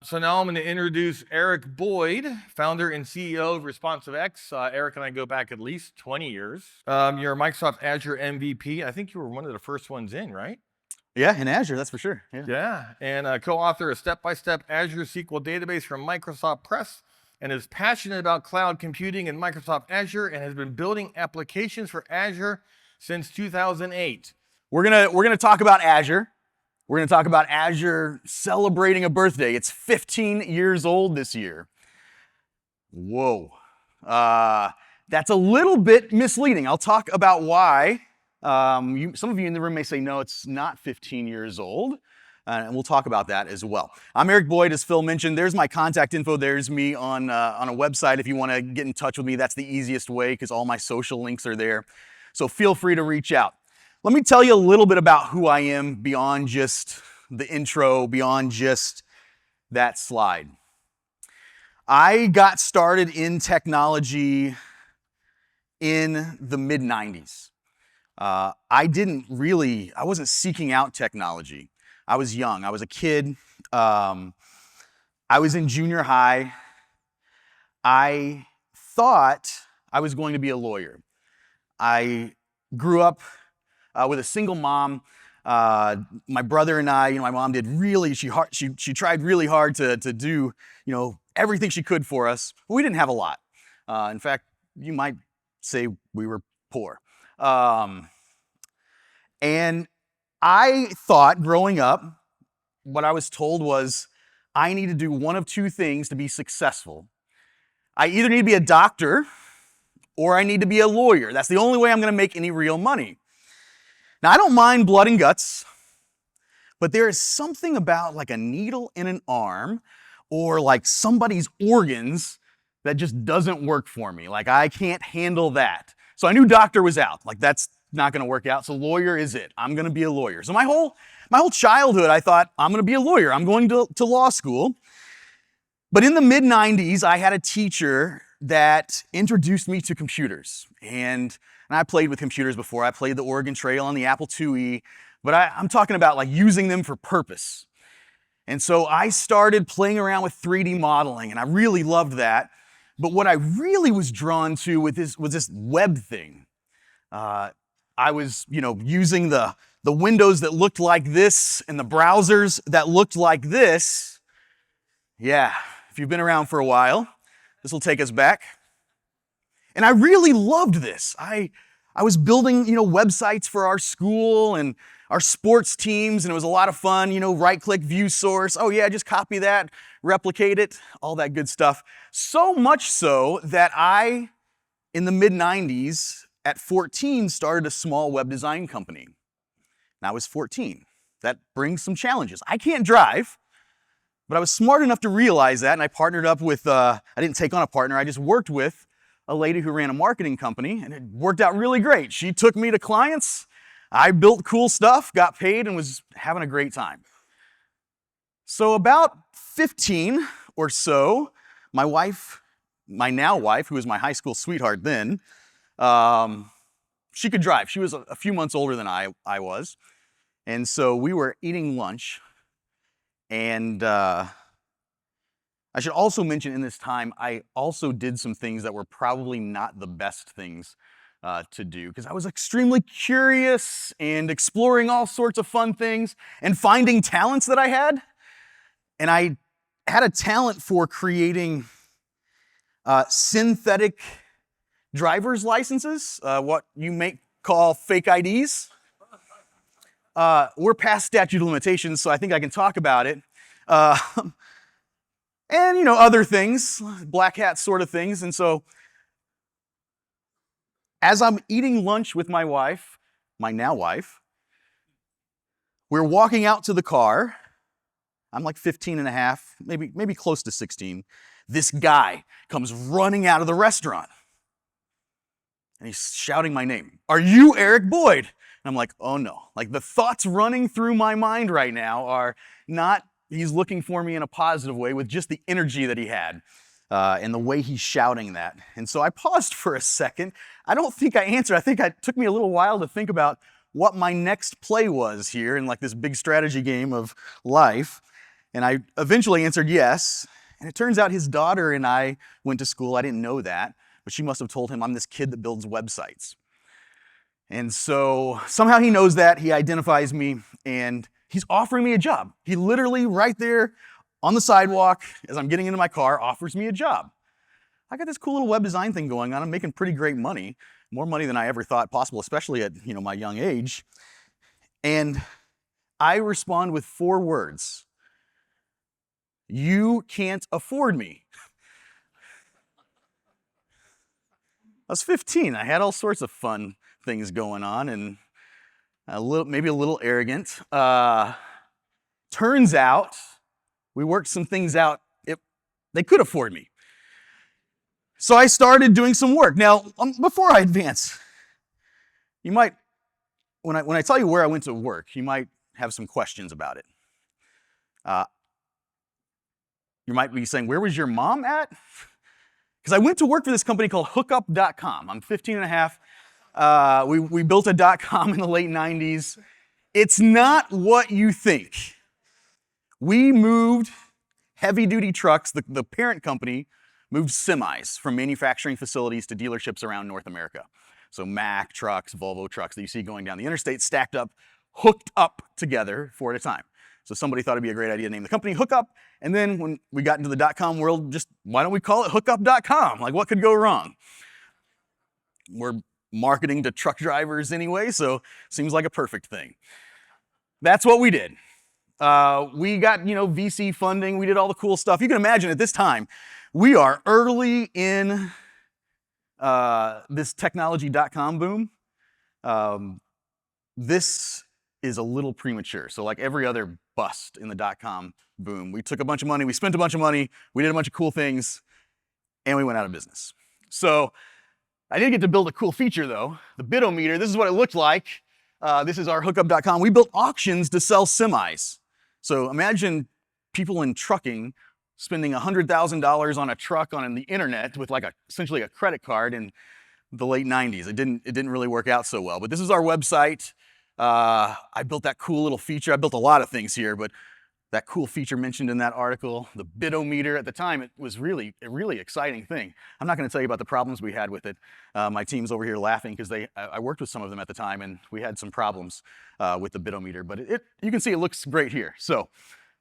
So now I'm going to introduce Eric Boyd, founder and CEO of ResponsiveX. Eric and I go back at least 20 years. You're a Microsoft Azure MVP. I think you were one of the first ones in, right? Yeah, in Azure, that's for sure. Yeah, and co-author a step-by-step Azure SQL database from Microsoft Press, and is passionate about cloud computing and Microsoft Azure, and has been building applications for Azure since 2008. We're gonna talk about Azure. We're gonna talk about Azure celebrating a birthday. It's 15 years old this year. Whoa. That's a little bit misleading. I'll talk about why. Some of you in the room may say, no, it's not 15 years old. And we'll talk about that as well. I'm Eric Boyd, as Phil mentioned. There's my contact info. There's me on a website. If you want to get in touch with me, that's the easiest way because all my social links are there. So feel free to reach out. Let me tell you a little bit about who I am beyond just the intro, beyond just that slide. I got started in technology in the mid-90s. I wasn't seeking out technology. I was young. I was a kid. I was in junior high. I thought I was going to be a lawyer. I grew up with a single mom. My brother and I, my mom did she tried really hard to do, everything she could for us. But we didn't have a lot. In fact, you might say we were poor. And I thought growing up, what I was told was I need to do one of two things to be successful. I either need to be a doctor or I need to be a lawyer. That's the only way I'm going to make any real money. Now, I don't mind blood and guts, but there is something about like a needle in an arm or like somebody's organs that just doesn't work for me. Like I can't handle that. So I knew doctor was out. Like that's not going to work out. So lawyer is it. I'm going to be a lawyer. So my whole childhood, I thought I'm going to be a lawyer. I'm going to law school. But in the mid-90s, I had a teacher that introduced me to computers. And I played with computers before. I played the Oregon Trail on the Apple IIe. But I'm talking about like using them for purpose. And so I started playing around with 3D modeling, and I really loved that. But what I really was drawn to was this web thing. I was, using the windows that looked like this and the browsers that looked like this. Yeah, if you've been around for a while, this will take us back. And I really loved this. I was building, websites for our school and our sports teams, and it was a lot of fun, right-click, view source. Oh yeah, just copy that, replicate it, all that good stuff. So much so that I, in the mid-90s, at 14, started a small web design company. And I was 14. That brings some challenges. I can't drive, but I was smart enough to realize that, and I partnered up with, I didn't take on a partner, I just worked with a lady who ran a marketing company, and it worked out really great. She took me to clients, I built cool stuff, got paid, and was having a great time. So about 15 or so, my wife, my now wife, who was my high school sweetheart then, she could drive. She was a few months older than I was. And so we were eating lunch. And I should also mention in this time, I also did some things that were probably not the best things to do because I was extremely curious and exploring all sorts of fun things and finding talents that I had. And I had a talent for creating synthetic driver's licenses, what you may call fake IDs. We're past statute of limitations, so I think I can talk about it. And, other things, black hat sort of things. And so as I'm eating lunch with my wife, my now wife, we're walking out to the car. I'm like 15 and a half, maybe close to 16. This guy comes running out of the restaurant. And he's shouting my name. Are you Eric Boyd? And I'm like, oh no. Like the thoughts running through my mind right now are not, he's looking for me in a positive way with just the energy that he had and the way he's shouting that. And so I paused for a second. I don't think I answered. I think it took me a little while to think about what my next play was here in like this big strategy game of life. And I eventually answered yes. And it turns out his daughter and I went to school. I didn't know that, but she must have told him I'm this kid that builds websites. And so somehow he knows that, he identifies me, and he's offering me a job. He literally right there on the sidewalk as I'm getting into my car offers me a job. I got this cool little web design thing going on. I'm making pretty great money, more money than I ever thought possible, especially at my young age. And I respond with 4 words. You can't afford me. I was 15. I had all sorts of fun things going on and maybe a little arrogant. Turns out we worked some things out. They could afford me. So I started doing some work. Now, before I advance, you might, when I tell you where I went to work, you might have some questions about it. You might be saying, where was your mom at? Because I went to work for this company called hookup.com. I'm 15 and a half. We built a .com in the late 90s. It's not what you think. We moved heavy-duty trucks. The parent company moved semis from manufacturing facilities to dealerships around North America. So Mack trucks, Volvo trucks that you see going down the interstate stacked up, hooked up together 4 at a time. So somebody thought it'd be a great idea to name the company Hookup. And then when we got into the .com world, just why don't we call it hookup.com? Like, what could go wrong? We're marketing to truck drivers anyway, so seems like a perfect thing. That's what we did. We got, VC funding. We did all the cool stuff. You can imagine at this time, we are early in this technology.com boom. This is a little premature. So like every other bust in the .com boom, we took a bunch of money, we spent a bunch of money, we did a bunch of cool things, and we went out of business. So I did get to build a cool feature though, the bidometer. This is what it looked like. This is our hookup.com. We built auctions to sell semis. So imagine people in trucking spending $100,000 on a truck on the internet with like essentially a credit card in the late 90s. It didn't really work out so well, but this is our website. I built that cool little feature. I built a lot of things here, but that cool feature mentioned in that article, the bidometer, at the time, it was really a really exciting thing. I'm not going to tell you about the problems we had with it. My team's over here laughing because I worked with some of them at the time, and we had some problems with the bidometer, but you can see it looks great here. So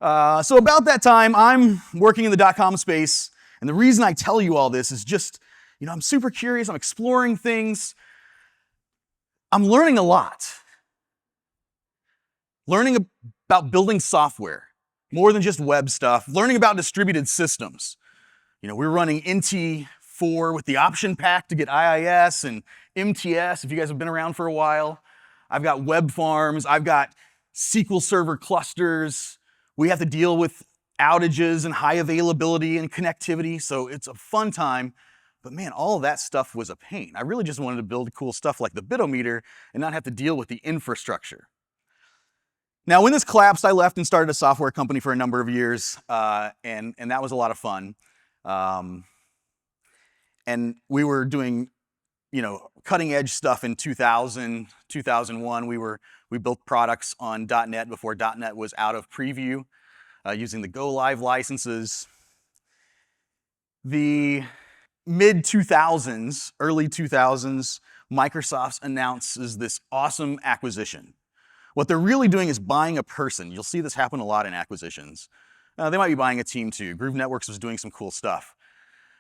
about that time, I'm working in the .com space, and the reason I tell you all this is just, I'm super curious, I'm exploring things. I'm learning a lot. Learning about building software, more than just web stuff, learning about distributed systems. We're running NT4 with the option pack to get IIS and MTS, if you guys have been around for a while. I've got web farms, I've got SQL Server clusters. We have to deal with outages and high availability and connectivity, so it's a fun time. But man, all of that stuff was a pain. I really just wanted to build cool stuff like the bidometer and not have to deal with the infrastructure. Now, when this collapsed, I left and started a software company for a number of years, and that was a lot of fun. And we were doing, cutting edge stuff in 2000, 2001. We built products on .NET before .NET was out of preview, using the Go Live licenses. The mid-2000s, early 2000s, Microsoft announces this awesome acquisition. What they're really doing is buying a person. You'll see this happen a lot in acquisitions. They might be buying a team too. Groove Networks was doing some cool stuff.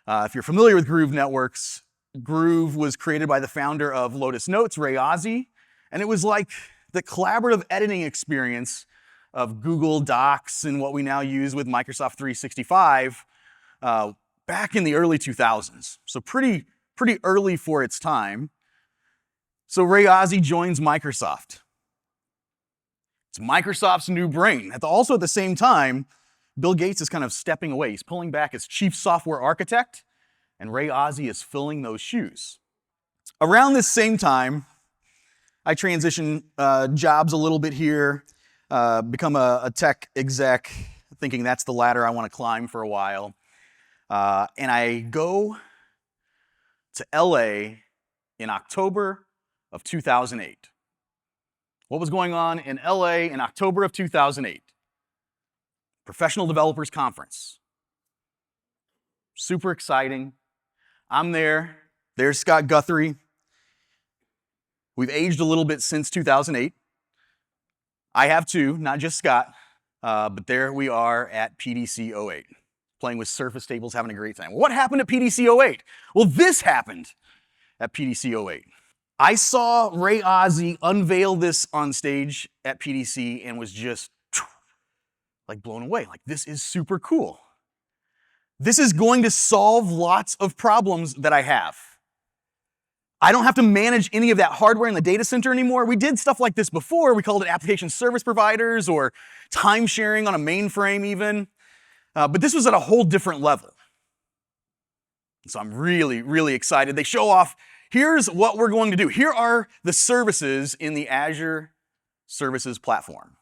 If you're familiar with Groove Networks, Groove was created by the founder of Lotus Notes, Ray Ozzie, and it was like the collaborative editing experience of Google Docs and what we now use with Microsoft 365 back in the early 2000s. So pretty early for its time. So Ray Ozzie joins Microsoft. It's Microsoft's new brain. Also at the same time, Bill Gates is kind of stepping away. He's pulling back as chief software architect, and Ray Ozzie is filling those shoes. Around this same time, I transition jobs a little bit here, become a tech exec, thinking that's the ladder I want to climb for a while. And I go to LA in October of 2008. What was going on in LA in October of 2008? Professional Developers Conference. Super exciting. I'm there. There's Scott Guthrie. We've aged a little bit since 2008. I have too, not just Scott, but there we are at PDC 08, playing with surface tables, having a great time. What happened at PDC 08? Well, this happened at PDC 08. I saw Ray Ozzie unveil this on stage at PDC and was just like blown away. Like, this is super cool. This is going to solve lots of problems that I have. I don't have to manage any of that hardware in the data center anymore. We did stuff like this before. We called it application service providers or time sharing on a mainframe even. But this was at a whole different level. So I'm really, really excited. They show off, here's what we're going to do. Here are the services in the Azure Services Platform.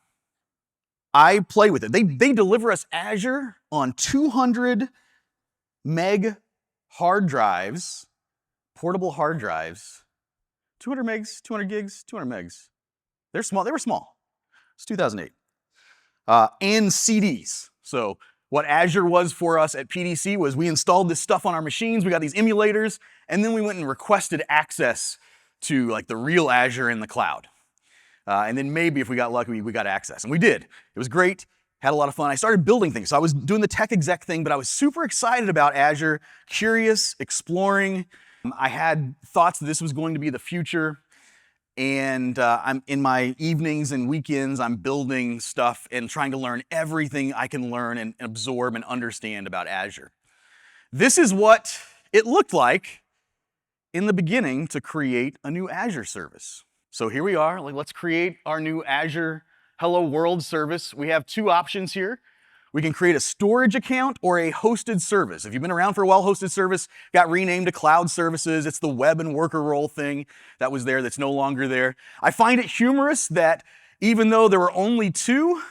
I play with it. They deliver us Azure on 200 meg hard drives, portable hard drives, 200 megs, 200 gigs, 200 megs. They're small. They were small. It's 2008. And CDs. So what Azure was for us at PDC was we installed this stuff on our machines. We got these emulators, and then we went and requested access to like the real Azure in the cloud. And then maybe if we got lucky, we got access. And we did. It was great. Had a lot of fun. I started building things. So I was doing the tech exec thing, but I was super excited about Azure, curious, exploring. I had thoughts that this was going to be the future. And I'm in my evenings and weekends, I'm building stuff and trying to learn everything I can learn and absorb and understand about Azure. This is what it looked like in the beginning to create a new Azure service. So here we are, like, let's create our new Azure Hello World service. We have two options here. We can create a storage account or a hosted service. If you've been around for a while, hosted service got renamed to cloud services. It's the web and worker role thing that was there that's no longer there. I find it humorous that even though there were only two,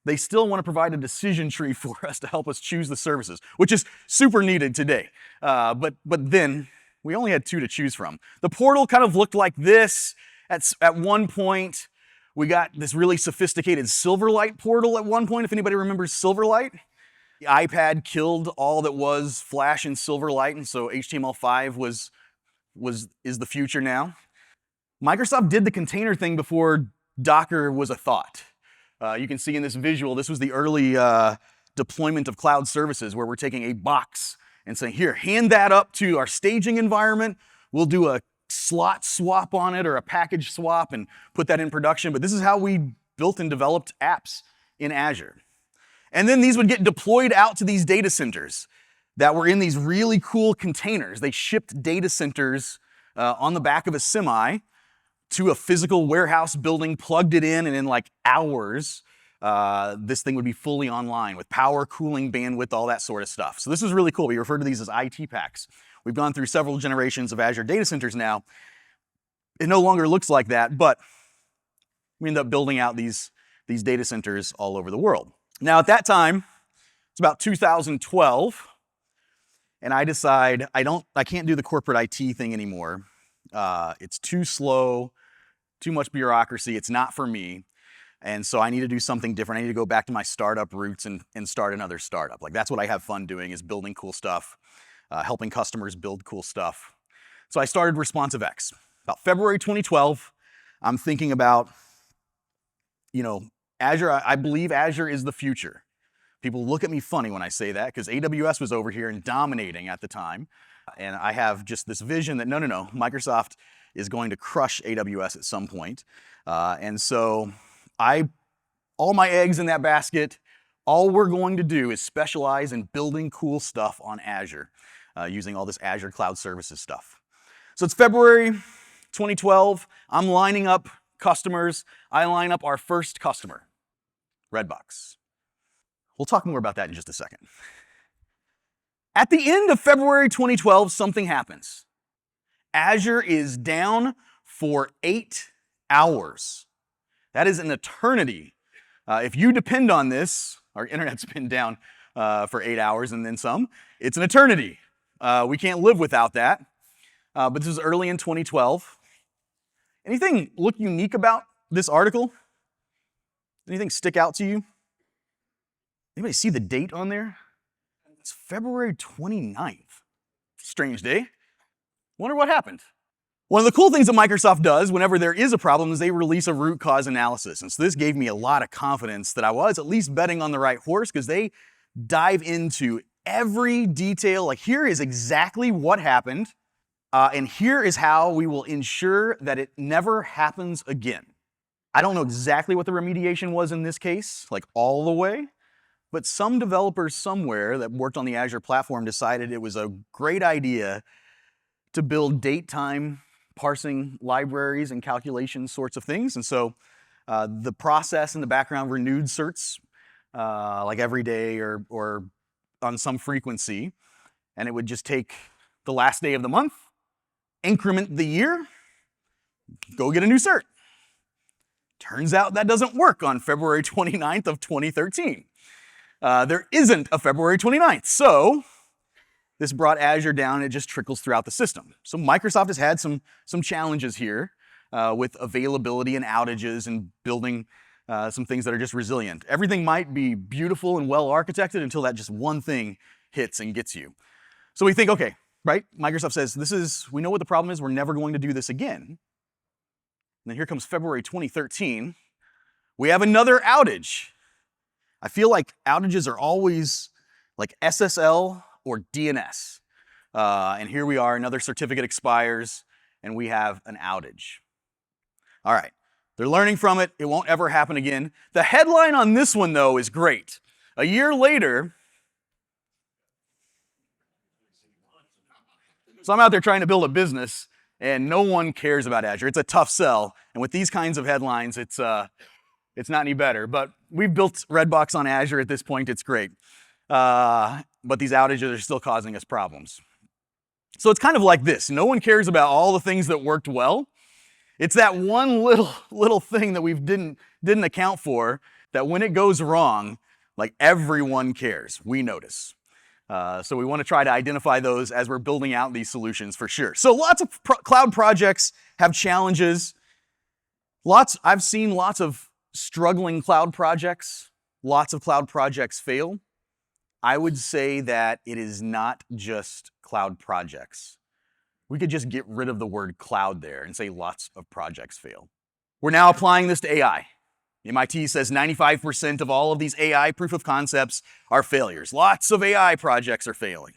they still want to provide a decision tree for us to help us choose the services, which is super needed today. But then we only had two to choose from. The portal kind of looked like this. At one point, we got this really sophisticated Silverlight portal at one point, if anybody remembers Silverlight. The iPad killed all that was Flash and Silverlight, and so HTML5 is the future now. Microsoft did the container thing before Docker was a thought. You can see in this visual, this was the early deployment of cloud services where we're taking a box and saying, here, hand that up to our staging environment. We'll do a slot swap on it or a package swap and put that in production. But this is how we built and developed apps in Azure. And then these would get deployed out to these data centers that were in these really cool containers. They shipped data centers on the back of a semi to a physical warehouse building, plugged it in, and in like hours, this thing would be fully online with power, cooling, bandwidth, all that sort of stuff. So this is really cool. We refer to these as IT packs. We've gone through several generations of Azure data centers now. It no longer looks like that, but we end up building out these data centers all over the world. Now at that time, it's about 2012, and I decide I can't do the corporate IT thing anymore. It's too slow, too much bureaucracy. It's not for me. And so I need to do something different. I need to go back to my startup roots and start another startup. Like, that's what I have fun doing, is building cool stuff, helping customers build cool stuff. So I started ResponsiveX. About February 2012, I'm thinking about, Azure. I believe Azure is the future. People look at me funny when I say that because AWS was over here and dominating at the time. And I have just this vision that no, Microsoft is going to crush AWS at some point. And so all my eggs in that basket, all we're going to do is specialize in building cool stuff on Azure, using all this Azure Cloud Services stuff. So it's February 2012. I'm lining up customers. I line up our first customer, Redbox. We'll talk more about that in just a second. At the end of February 2012, something happens. Azure is down for 8 hours. That is an eternity. If you depend on this, our internet's been down for 8 hours and then some. It's an eternity. We can't live without that. But this was early in 2012. Anything look unique about this article? Anything stick out to you? Anybody see the date on there? It's February 29th. Strange day. Wonder what happened. One of the cool things that Microsoft does whenever there is a problem is they release a root cause analysis. And so this gave me a lot of confidence that I was at least betting on the right horse, because they dive into every detail. Like, here is exactly what happened, and here is how we will ensure that it never happens again. I don't know exactly what the remediation was in this case, like all the way, but some developers somewhere that worked on the Azure platform decided it was a great idea to build date-time parsing libraries and calculation sorts of things. And so the process in the background renewed certs like every day or on some frequency. And it would just take the last day of the month, increment the year, go get a new cert. Turns out that doesn't work on February 29th of 2013. There isn't a February 29th. So this brought Azure down, and it just trickles throughout the system. So Microsoft has had some challenges here with availability and outages and building some things that are just resilient. Everything might be beautiful and well architected until that just one thing hits and gets you. So we think, okay, right? Microsoft says, we know what the problem is, we're never going to do this again. And then here comes February 2013. We have another outage. I feel like outages are always like SSL or DNS. And here we are, another certificate expires, and we have an outage. All right, they're learning from it. It won't ever happen again. The headline on this one, though, is great. A year later, so I'm out there trying to build a business, and no one cares about Azure. It's a tough sell, and with these kinds of headlines, it's not any better. But we've built Redbox on Azure at this point. It's great. But these outages are still causing us problems. So it's kind of like this. No one cares about all the things that worked well. It's that one little thing that we didn't account for, that when it goes wrong, like, everyone cares. We notice. So we want to try to identify those as we're building out these solutions for sure. So lots of cloud projects have challenges. I've seen lots of struggling cloud projects. Lots of cloud projects fail. I would say that it is not just cloud projects. We could just get rid of the word cloud there and say lots of projects fail. We're now applying this to AI. MIT says 95% of all of these AI proof of concepts are failures. Lots of AI projects are failing.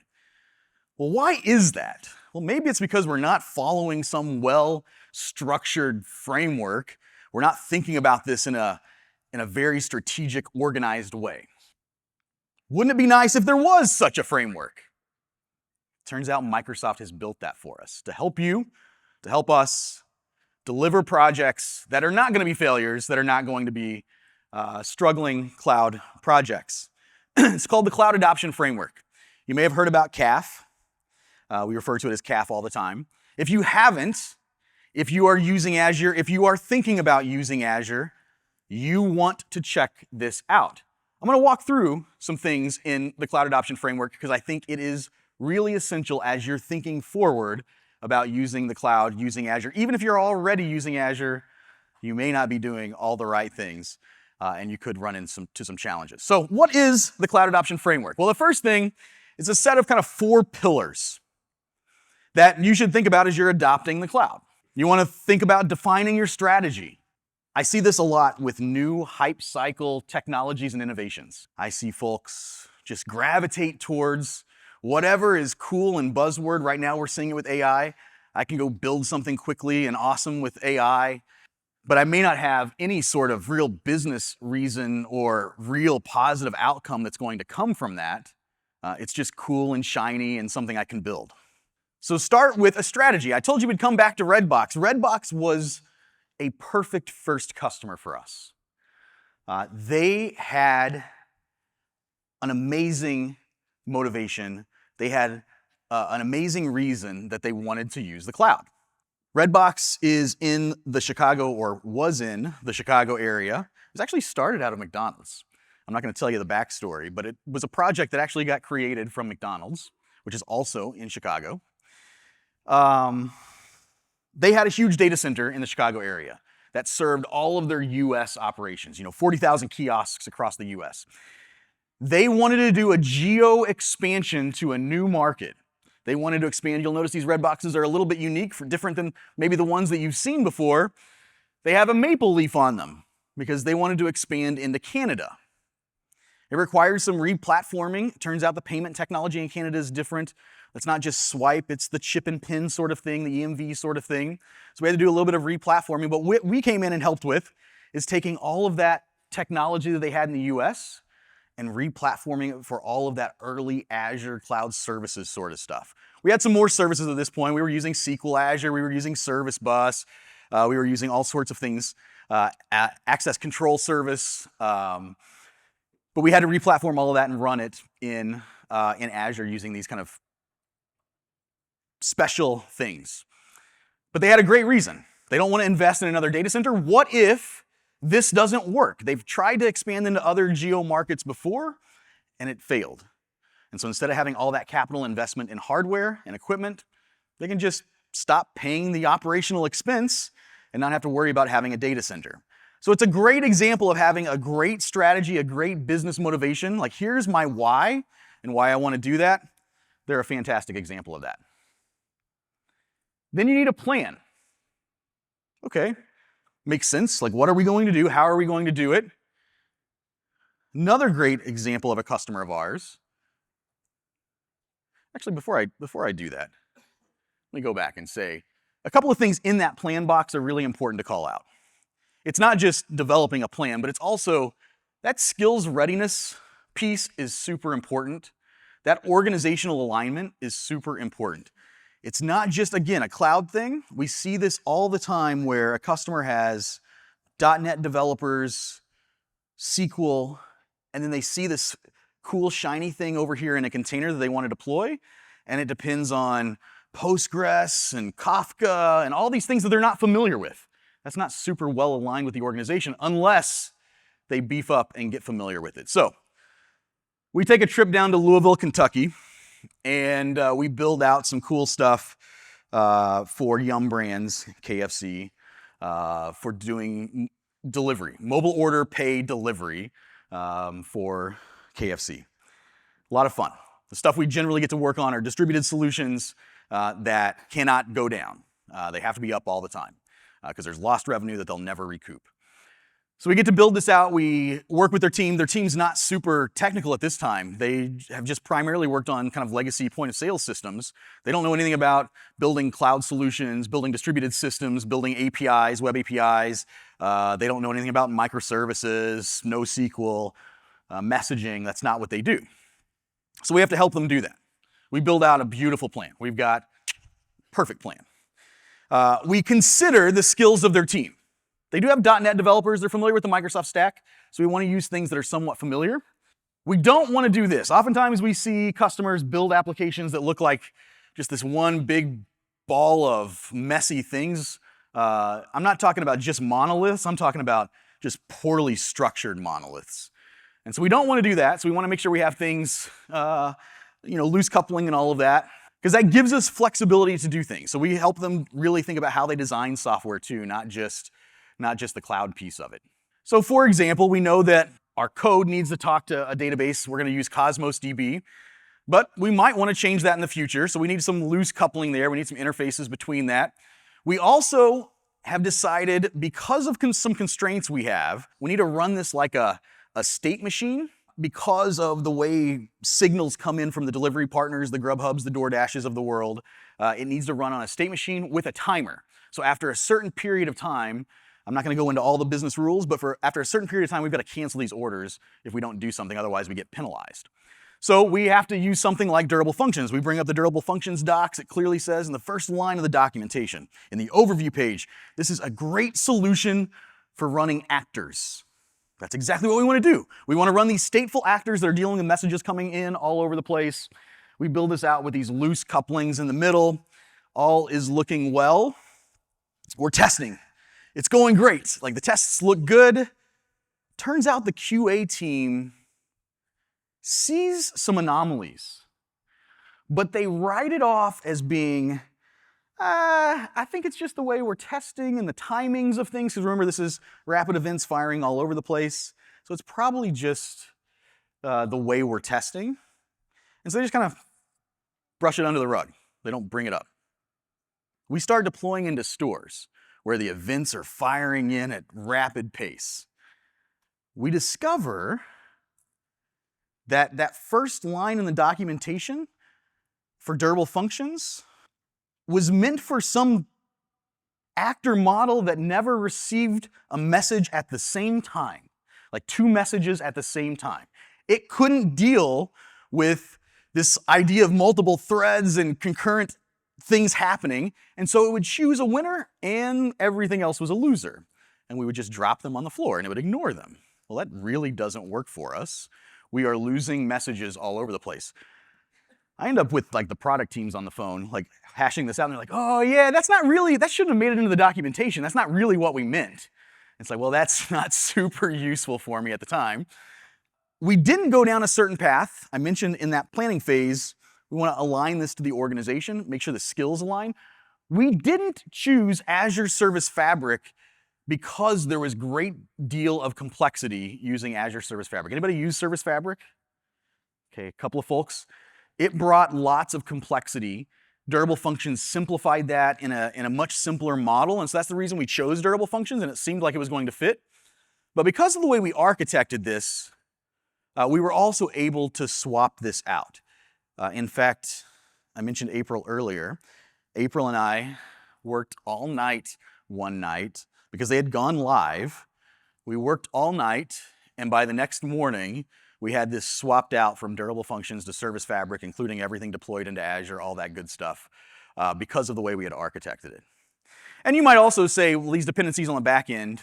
Well, why is that? Well, maybe it's because we're not following some well-structured framework. We're not thinking about this in a very strategic, organized way. Wouldn't it be nice if there was such a framework? Turns out Microsoft has built that for us to help you, to help us deliver projects that are not going to be failures, that are not going to be struggling cloud projects. It's called the Cloud Adoption Framework. You may have heard about CAF. We refer to it as CAF all the time. If you haven't, if you are using Azure, if you are thinking about using Azure, you want to check this out. I'm going to walk through some things in the Cloud Adoption Framework because I think it is really essential as you're thinking forward about using the cloud, using Azure. Even if you're already using Azure, you may not be doing all the right things, and you could run into some challenges. So what is the Cloud Adoption Framework? Well, the first thing is a set of kind of 4 pillars that you should think about as you're adopting the cloud. You want to think about defining your strategy. I see this a lot with new hype cycle technologies and innovations. I see folks just gravitate towards whatever is cool and buzzword. Right now we're seeing it with AI. I can go build something quickly and awesome with AI, but I may not have any sort of real business reason or real positive outcome that's going to come from that. It's just cool and shiny and something I can build. So start with a strategy. I told you we'd come back to Redbox. Redbox was a perfect first customer for us. They had an amazing motivation. They had an amazing reason that they wanted to use the cloud. Redbox is in the Chicago, or was in the Chicago area. It was actually started out of McDonald's. I'm not going to tell you the backstory, but it was a project that actually got created from McDonald's, which is also in Chicago. They had a huge data center in the Chicago area that served all of their US operations, 40,000 kiosks across the US. They wanted to do a geo expansion to a new market. They wanted to expand. You'll notice these red boxes are a little bit unique, different than maybe the ones that you've seen before. They have a maple leaf on them because they wanted to expand into Canada. It requires some re-platforming. It turns out the payment technology in Canada is different. It's not just swipe, it's the chip and pin sort of thing, the EMV sort of thing. So we had to do a little bit of re-platforming, but what we came in and helped with is taking all of that technology that they had in the US and re-platforming it for all of that early Azure cloud services sort of stuff. We had some more services at this point. We were using SQL Azure, we were using Service Bus, we were using all sorts of things, access control service, but we had to re-platform all of that and run it in Azure using these kind of special things. But they had a great reason. They don't want to invest in another data center. What if this doesn't work? They've tried to expand into other geo markets before, and it failed. And so instead of having all that capital investment in hardware and equipment, they can just stop paying the operational expense and not have to worry about having a data center. So it's a great example of having a great strategy, a great business motivation. Like, here's my why and why I want to do that. They're a fantastic example of that. Then you need a plan. Okay, makes sense. Like, what are we going to do? How are we going to do it? Another great example of a customer of ours. Actually, before I do that, let me go back and say a couple of things in that plan box are really important to call out. It's not just developing a plan, but it's also that skills readiness piece is super important. That organizational alignment is super important. It's not just, again, a cloud thing. We see this all the time where a customer has .NET developers, SQL, and then they see this cool shiny thing over here in a container that they want to deploy, and it depends on Postgres and Kafka and all these things that they're not familiar with. That's not super well aligned with the organization unless they beef up and get familiar with it. So we take a trip down to Louisville, Kentucky, and we build out some cool stuff for Yum Brands, KFC, for doing delivery, mobile order pay delivery for KFC. A lot of fun. The stuff we generally get to work on are distributed solutions that cannot go down. They have to be up all the time because there's lost revenue that they'll never recoup. So we get to build this out. We work with their team. Their team's not super technical at this time. They have just primarily worked on kind of legacy point of sale systems. They don't know anything about building cloud solutions, building distributed systems, building APIs, web APIs. They don't know anything about microservices, NoSQL, messaging. That's not what they do. So we have to help them do that. We build out a beautiful plan. We've got perfect plan. We consider the skills of their team. They do have .NET developers. They're familiar with the Microsoft stack, so we want to use things that are somewhat familiar. We don't want to do this. Oftentimes we see customers build applications that look like just this one big ball of messy things. I'm not talking about just monoliths. I'm talking about just poorly structured monoliths. And so we don't want to do that, so we want to make sure we have things, loose coupling and all of that, because that gives us flexibility to do things. So we help them really think about how they design software too, not just the cloud piece of it. So for example, we know that our code needs to talk to a database. We're going to use Cosmos DB, but we might want to change that in the future. So we need some loose coupling there. We need some interfaces between that. We also have decided, because of some constraints we have, we need to run this like a state machine because of the way signals come in from the delivery partners, the Grubhubs, the DoorDashes of the world. It needs to run on a state machine with a timer. So after a certain period of time, I'm not going to go into all the business rules, but after a certain period of time, we've got to cancel these orders if we don't do something, otherwise we get penalized. So we have to use something like durable functions. We bring up the durable functions docs. It clearly says in the first line of the documentation, in the overview page, this is a great solution for running actors. That's exactly what we want to do. We want to run these stateful actors that are dealing with messages coming in all over the place. We build this out with these loose couplings in the middle. All is looking well. We're testing. It's going great. Like, the tests look good. Turns out the QA team sees some anomalies, but they write it off as being, I think it's just the way we're testing and the timings of things. Because remember, this is rapid events firing all over the place. So it's probably just the way we're testing. And so they just kind of brush it under the rug. They don't bring it up. We start deploying into stores where the events are firing in at rapid pace. We discover that that first line in the documentation for durable functions was meant for some actor model that never received a message at the same time, like 2 messages at the same time. It couldn't deal with this idea of multiple threads and concurrent things happening, and so it would choose a winner and everything else was a loser. And we would just drop them on the floor and it would ignore them. Well, that really doesn't work for us. We are losing messages all over the place. I end up with like the product teams on the phone, like hashing this out, and they're like, oh yeah, that shouldn't have made it into the documentation. That's not really what we meant. It's like, well, that's not super useful for me at the time. We didn't go down a certain path. I mentioned in that planning phase, we want to align this to the organization, make sure the skills align. We didn't choose Azure Service Fabric because there was great deal of complexity using Azure Service Fabric. Anybody use Service Fabric? Okay, a couple of folks. It brought lots of complexity. Durable functions simplified that in a much simpler model, and so that's the reason we chose durable functions, and it seemed like it was going to fit. But because of the way we architected this, we were also able to swap this out. In fact, I mentioned April earlier. April and I worked all night one night because they had gone live. We worked all night, and by the next morning, we had this swapped out from durable functions to Service Fabric, including everything deployed into Azure, all that good stuff, because of the way we had architected it. And you might also say, well, these dependencies on the back end,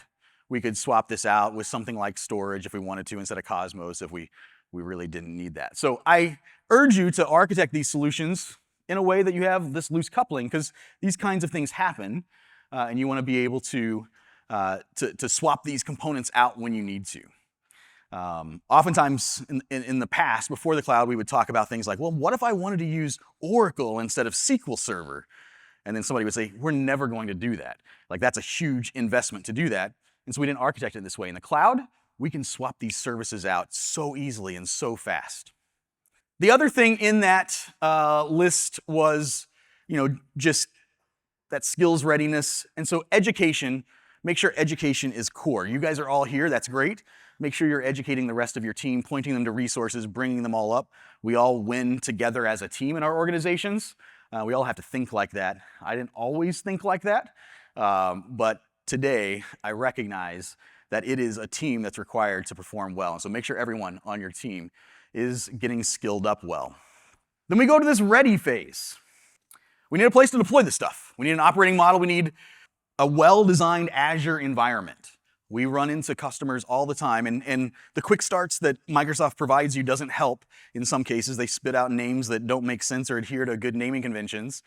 we could swap this out with something like storage if we wanted to instead of Cosmos if we really didn't need that. So I urge you to architect these solutions in a way that you have this loose coupling, because these kinds of things happen, and you want to be able to swap these components out when you need to. Oftentimes in the past, before the cloud, we would talk about things like, well, what if I wanted to use Oracle instead of SQL Server? And then somebody would say, we're never going to do that. Like, that's a huge investment to do that. And so we didn't architect it this way. In the cloud, we can swap these services out so easily and so fast. The other thing in that list was, just that skills readiness. And so education, make sure education is core. You guys are all here, that's great. Make sure you're educating the rest of your team, pointing them to resources, bringing them all up. We all win together as a team in our organizations. We all have to think like that. I didn't always think like that, but today I recognize that it is a team that's required to perform well. And so make sure everyone on your team is getting skilled up well. Then we go to this ready phase. We need a place to deploy this stuff. We need an operating model. We need a well-designed Azure environment. We run into customers all the time, and the quick starts that Microsoft provides you doesn't help in some cases. They spit out names that don't make sense or adhere to good naming conventions.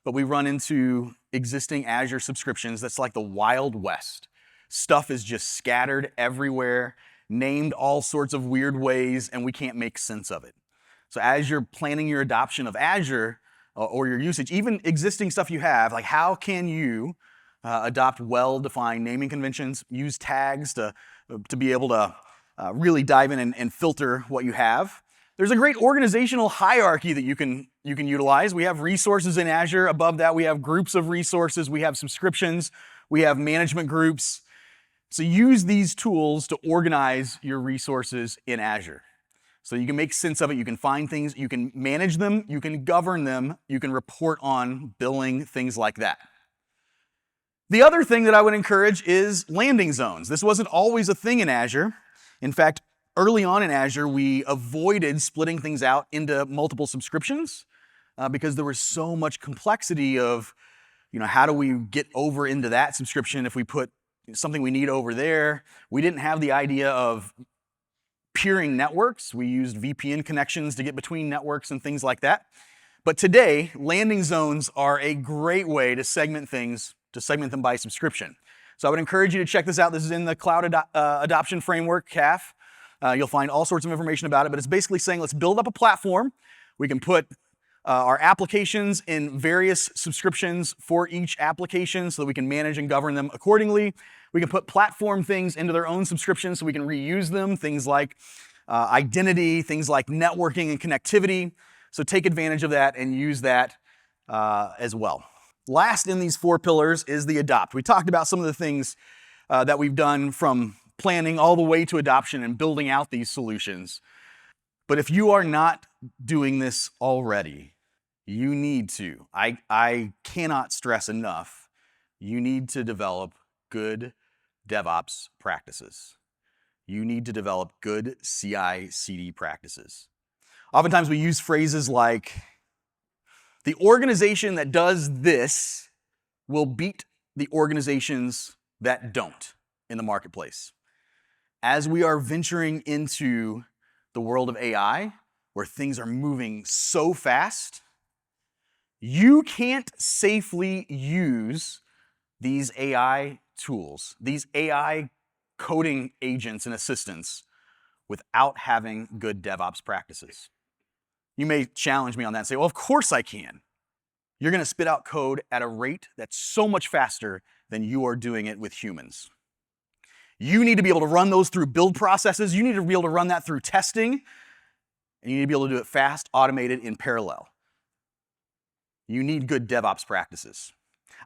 But we run into existing Azure subscriptions that's like the Wild West. Stuff is just scattered everywhere, named all sorts of weird ways, and we can't make sense of it. So as you're planning your adoption of Azure or your usage, even existing stuff you have, like how can you adopt well-defined naming conventions, use tags to be able to really dive in and filter what you have. There's a great organizational hierarchy that you can utilize. We have resources in Azure. Above that, we have groups of resources. We have subscriptions. We have management groups. So use these tools to organize your resources in Azure. So you can make sense of it. You can find things. You can manage them. You can govern them. You can report on billing, things like that. The other thing that I would encourage is landing zones. This wasn't always a thing in Azure. In fact, early on in Azure, we avoided splitting things out into multiple subscriptions because there was so much complexity of, how do we get over into that subscription if we put something we need over there. We didn't have the idea of peering networks. We used VPN connections to get between networks and things like that. But today, landing zones are a great way to segment things, to segment them by subscription. So I would encourage you to check this out. This is in the Cloud Adoption Framework, CAF. You'll find all sorts of information about it, but it's basically saying let's build up a platform. We can put our applications in various subscriptions for each application so that we can manage and govern them accordingly. We can put platform things into their own subscriptions so we can reuse them, things like identity, things like networking and connectivity. So take advantage of that and use that as well. Last in these 4 pillars is the adopt. We talked about some of the things that we've done from planning all the way to adoption and building out these solutions. But if you are not doing this already, you need to. I cannot stress enough, you need to develop good DevOps practices. You need to develop good CI/CD practices. Oftentimes we use phrases like, the organization that does this will beat the organizations that don't in the marketplace. As we are venturing into the world of AI, where things are moving so fast, you can't safely use these AI tools, these AI coding agents and assistants, without having good DevOps practices. You may challenge me on that and say, well, of course I can. You're going to spit out code at a rate that's so much faster than you are doing it with humans. You need to be able to run those through build processes. You need to be able to run that through testing. And you need to be able to do it fast, automated, in parallel. You need good DevOps practices.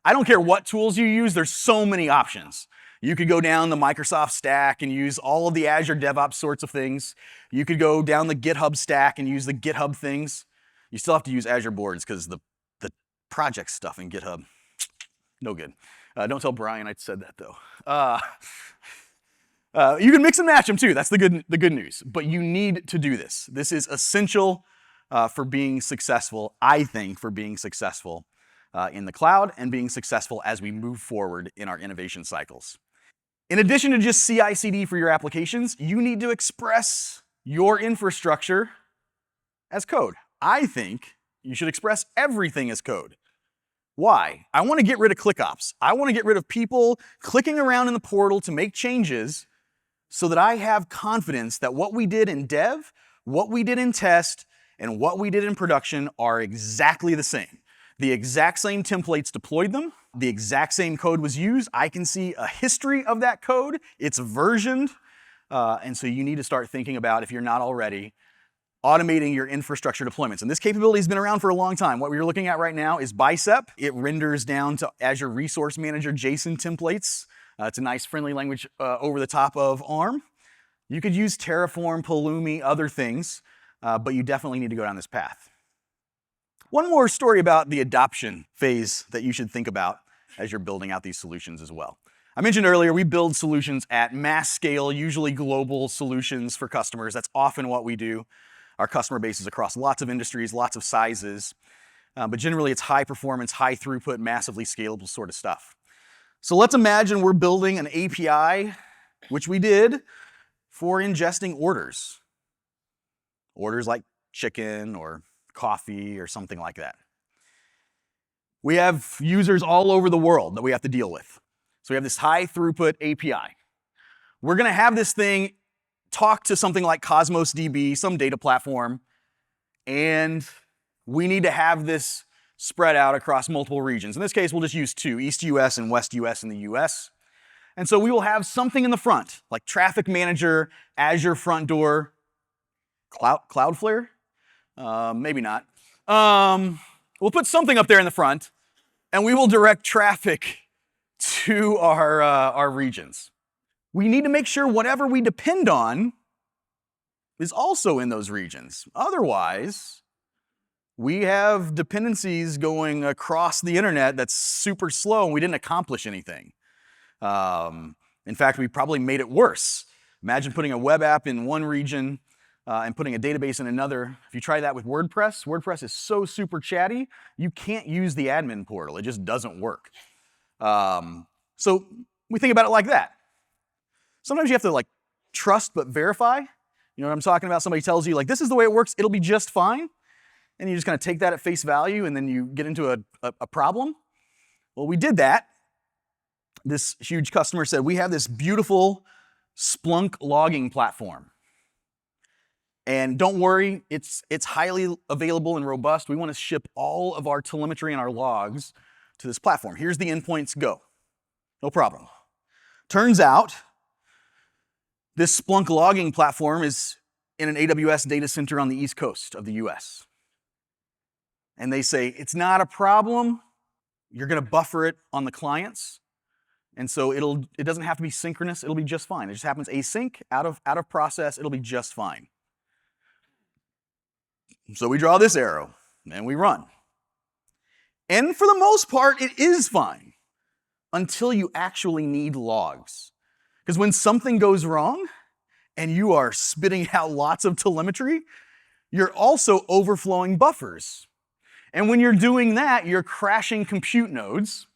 I don't care what tools you use, there's so many options. You could go down the Microsoft stack and use all of the Azure DevOps sorts of things. You could go down the GitHub stack and use the GitHub things. You still have to use Azure boards because the project stuff in GitHub, no good. Don't tell Brian I said that though. You can mix and match them too. That's the good news. But you need to do this. This is essential for being successful, I think, for being successful in the cloud and being successful as we move forward in our innovation cycles. In addition to just CI/CD for your applications, you need to express your infrastructure as code. I think you should express everything as code. Why? I want to get rid of ClickOps. I want to get rid of people clicking around in the portal to make changes so that I have confidence that what we did in dev, what we did in test, and what we did in production are exactly the same. The exact same templates deployed them. The exact same code was used. I can see a history of that code. It's versioned. And so you need to start thinking about, if you're not already, automating your infrastructure deployments. And this capability has been around for a long time. What we're looking at right now is Bicep. It renders down to Azure Resource Manager JSON templates. It's a nice friendly language over the top of ARM. You could use Terraform, Pulumi, other things, but you definitely need to go down this path. One more story about the adoption phase that you should think about as you're building out these solutions as well. I mentioned earlier, we build solutions at mass scale, usually global solutions for customers. That's often what we do. Our customer base is across lots of industries, lots of sizes, but generally it's high performance, high throughput, massively scalable sort of stuff. So let's imagine we're building an API, which we did, for ingesting orders. Orders like chicken or coffee or something like that. We have users all over the world that we have to deal with. So we have this high throughput API. We're going to have this thing talk to something like Cosmos DB, some data platform, and we need to have this spread out across multiple regions. In this case, we'll just use 2, East US and West US in the US. And so we will have something in the front, like Traffic Manager, Azure Front Door, Cloudflare? Maybe not. We'll put something up there in the front, and we will direct traffic to our regions. We need to make sure whatever we depend on is also in those regions. Otherwise, we have dependencies going across the internet that's super slow, and we didn't accomplish anything. In fact, we probably made it worse. Imagine putting a web app in one region and putting a database in another. If you try that with WordPress, WordPress is so super chatty, you can't use the admin portal. It just doesn't work. So we think about it like that. Sometimes you have to trust but verify. You know what I'm talking about? Somebody tells you this is the way it works, it'll be just fine. And you just kind of take that at face value, and then you get into a problem. Well, we did that. This huge customer said, we have this beautiful Splunk logging platform. And don't worry, it's highly available and robust. We want to ship all of our telemetry and our logs to this platform. Here's the endpoints, go. No problem. Turns out, this Splunk logging platform is in an AWS data center on the East Coast of the US. And they say, it's not a problem. You're going to buffer it on the clients. And so it doesn't have to be synchronous. It'll be just fine. It just happens async, out of process. It'll be just fine. So we draw this arrow and we run. And for the most part, it is fine until you actually need logs. Because when something goes wrong and you are spitting out lots of telemetry, you're also overflowing buffers. And when you're doing that, you're crashing compute nodes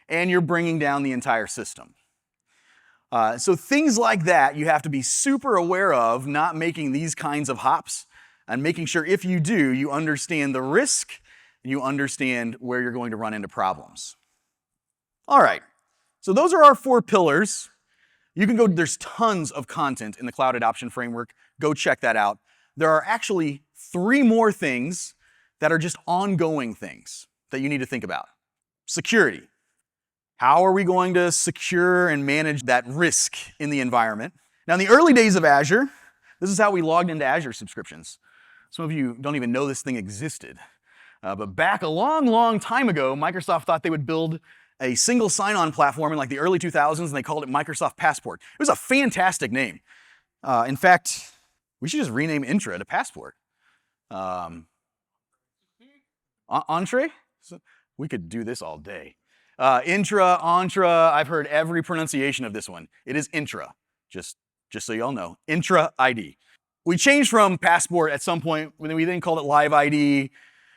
and you're bringing down the entire system. So things like that you have to be super aware of, not making these kinds of hops, and making sure if you do, you understand the risk and you understand where you're going to run into problems. All right, so those are our 4 pillars. You can go, there's tons of content in the Cloud Adoption Framework. Go check that out. There are actually 3 more things that are just ongoing things that you need to think about. Security. How are we going to secure and manage that risk in the environment? Now, in the early days of Azure, this is how we logged into Azure subscriptions. Some of you don't even know this thing existed. But back a long, long time ago, Microsoft thought they would build a single sign-on platform in like the early 2000s, and they called it Microsoft Passport. It was a fantastic name. In fact, we should just rename Intra to Passport. Entree? We could do this all day. Intra, Entra, I've heard every pronunciation of this one. It is Intra, just so y'all know. Intra ID. We changed from Passport at some point, we then called it Live ID.